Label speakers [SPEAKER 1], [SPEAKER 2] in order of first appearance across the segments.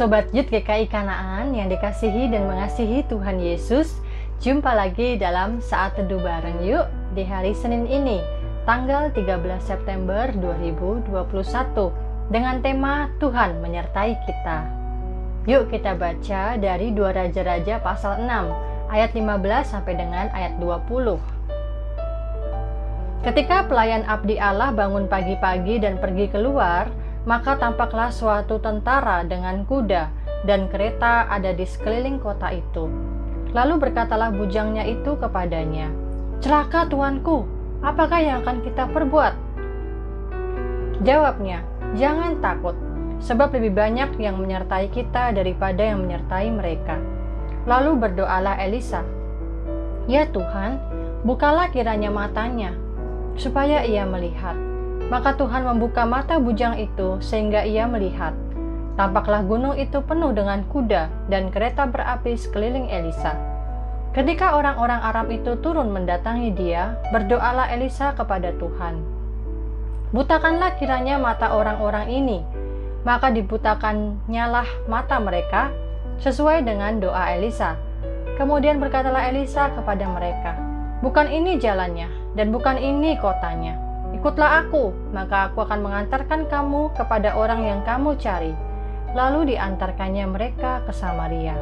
[SPEAKER 1] Sobat Yud GKI Kanaan yang dikasihi dan mengasihi Tuhan Yesus, jumpa lagi dalam Saat Teduh Bareng Yuk di hari Senin ini, tanggal 13 September 2021, dengan tema Tuhan menyertai kita. Yuk kita baca dari 2 Raja-Raja pasal 6, ayat 15 sampai dengan ayat 20. Ketika pelayan abdi Allah bangun pagi-pagi dan pergi keluar, maka tampaklah suatu tentara dengan kuda dan kereta ada di sekeliling kota itu. Lalu berkatalah bujangnya itu kepadanya, "Celaka tuanku, apakah yang akan kita perbuat?" Jawabnya, "Jangan takut, sebab lebih banyak yang menyertai kita daripada yang menyertai mereka." Lalu berdoalah Elisa, "Ya Tuhan, bukalah kiranya matanya, supaya ia melihat." Maka Tuhan membuka mata bujang itu sehingga ia melihat. Tampaklah gunung itu penuh dengan kuda dan kereta berapi sekeliling Elisa. Ketika orang-orang Aram itu turun mendatangi dia, berdoalah Elisa kepada Tuhan, "Butakanlah kiranya mata orang-orang ini." Maka dibutakannyalah mata mereka sesuai dengan doa Elisa. Kemudian berkatalah Elisa kepada mereka, "Bukan ini jalannya dan bukan ini kotanya. Ikutlah aku, maka aku akan mengantarkan kamu kepada orang yang kamu cari." Lalu diantarkannya mereka ke Samaria.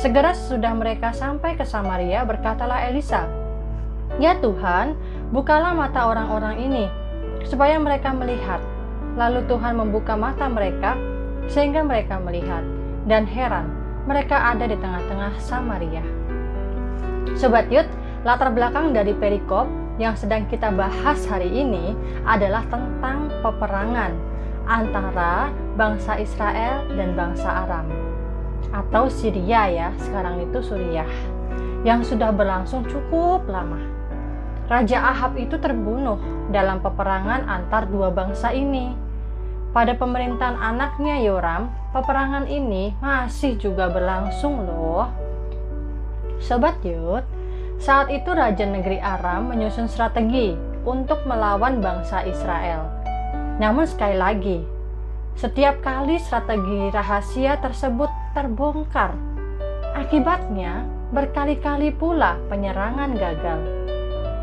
[SPEAKER 1] Segera sesudah mereka sampai ke Samaria, berkatalah Elisa, "Ya Tuhan, bukalah mata orang-orang ini, supaya mereka melihat." Lalu Tuhan membuka mata mereka, sehingga mereka melihat, dan heran, mereka ada di tengah-tengah Samaria. Sobat Yud, latar belakang dari perikop yang sedang kita bahas hari ini adalah tentang peperangan antara bangsa Israel dan bangsa Aram, atau Syria ya, sekarang itu Suriah, yang sudah berlangsung cukup lama. Raja Ahab itu terbunuh dalam peperangan antar dua bangsa ini. Pada pemerintahan anaknya Yoram, peperangan ini masih juga berlangsung loh. Sobat Yud, saat itu Raja Negeri Aram menyusun strategi untuk melawan bangsa Israel. Namun sekali lagi, setiap kali strategi rahasia tersebut terbongkar. Akibatnya, berkali-kali pula penyerangan gagal.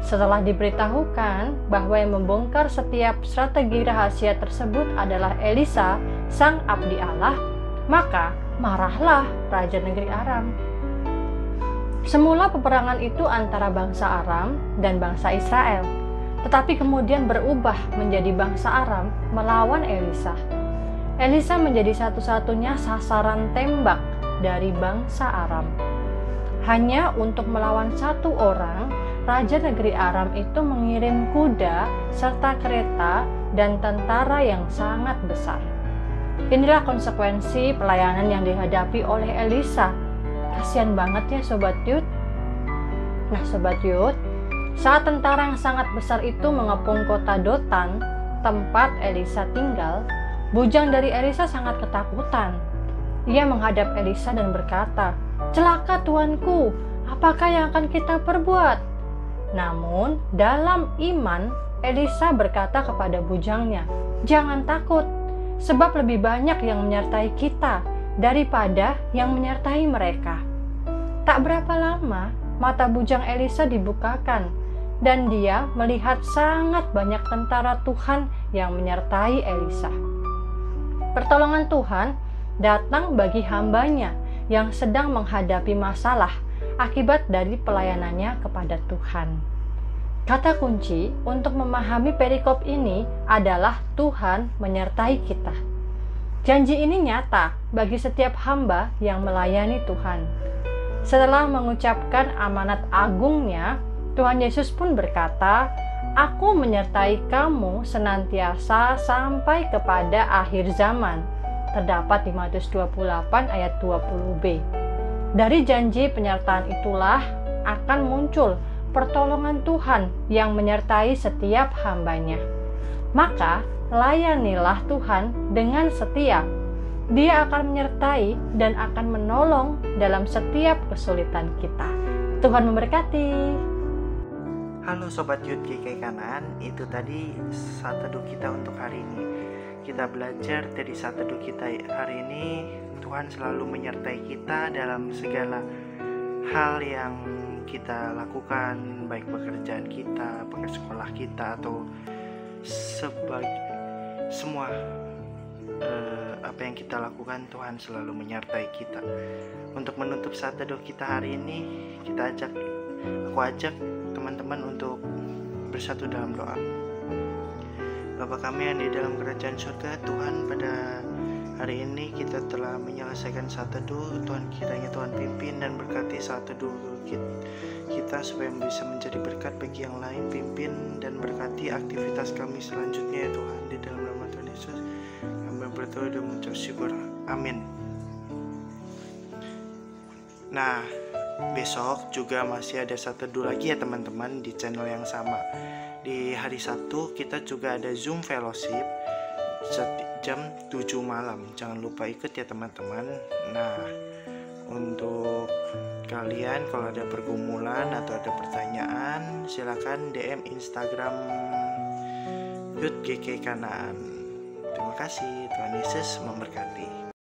[SPEAKER 1] Setelah diberitahukan bahwa yang membongkar setiap strategi rahasia tersebut adalah Elisa, sang abdi Allah, maka marahlah Raja Negeri Aram. Semula peperangan itu antara bangsa Aram dan bangsa Israel, tetapi kemudian berubah menjadi bangsa Aram melawan Elisa. Elisa menjadi satu-satunya sasaran tembak dari bangsa Aram. Hanya untuk melawan satu orang, Raja Negeri Aram itu mengirim kuda serta kereta dan tentara yang sangat besar. Inilah konsekuensi pelayanan yang dihadapi oleh Elisa. Kasian banget ya Sobat Yud. Nah Sobat Yud, saat tentara yang sangat besar itu mengepung kota Dotan, tempat Elisa tinggal, bujang dari Elisa sangat ketakutan. Ia menghadap Elisa dan berkata, "Celaka tuanku, apakah yang akan kita perbuat?" Namun dalam iman, Elisa berkata kepada bujangnya, "Jangan takut, sebab lebih banyak yang menyertai kita daripada yang menyertai mereka." Tak berapa lama, mata bujang Elisa dibukakan, dan dia melihat sangat banyak tentara Tuhan yang menyertai Elisa. Pertolongan Tuhan datang bagi hambanya yang sedang menghadapi masalah akibat dari pelayanannya kepada Tuhan. Kata kunci untuk memahami perikop ini adalah Tuhan menyertai kita. Janji ini nyata bagi setiap hamba yang melayani Tuhan. Setelah mengucapkan amanat agungnya, Tuhan Yesus pun berkata, "Aku menyertai kamu senantiasa sampai kepada akhir zaman." Terdapat di Matius 28 ayat 20b. Dari janji penyertaan itulah akan muncul pertolongan Tuhan yang menyertai setiap hambanya. Maka layanilah Tuhan dengan setia. Dia akan menyertai dan akan menolong dalam setiap kesulitan kita. Tuhan memberkati.
[SPEAKER 2] Halo Sobat Yud GKI Kanaan, itu tadi saat teduh kita untuk hari ini. Kita belajar dari saat teduh kita hari ini Tuhan selalu menyertai kita dalam segala hal yang kita lakukan, baik pekerjaan kita, sekolah kita, atau semua apa yang kita lakukan. Tuhan selalu menyertai kita. Untuk menutup saat teduh kita hari ini, aku ajak teman-teman untuk bersatu dalam doa. Bapa kami yang di dalam kerajaan surga, Tuhan, pada hari ini kita telah menyelesaikan saat teduh. Tuhan, kiranya Tuhan pimpin dan berkati saat teduh kita supaya bisa menjadi berkat bagi yang lain. Pimpin dan berkati aktivitas kami selanjutnya ya Tuhan, di dalam nama Tuhan Yesus kami berdoa dan mengucap syukur, amin. Nah, besok juga masih ada saat teduh lagi ya teman-teman, di channel yang sama. Di hari Sabtu kita juga ada Zoom Fellowship jam 7 malam. Jangan lupa ikut ya teman-teman. Nah, untuk kalian kalau ada pergumulan atau ada pertanyaan, silakan DM Instagram Youth GK Kanaan. Terima kasih, Tuhan Yesus memberkati.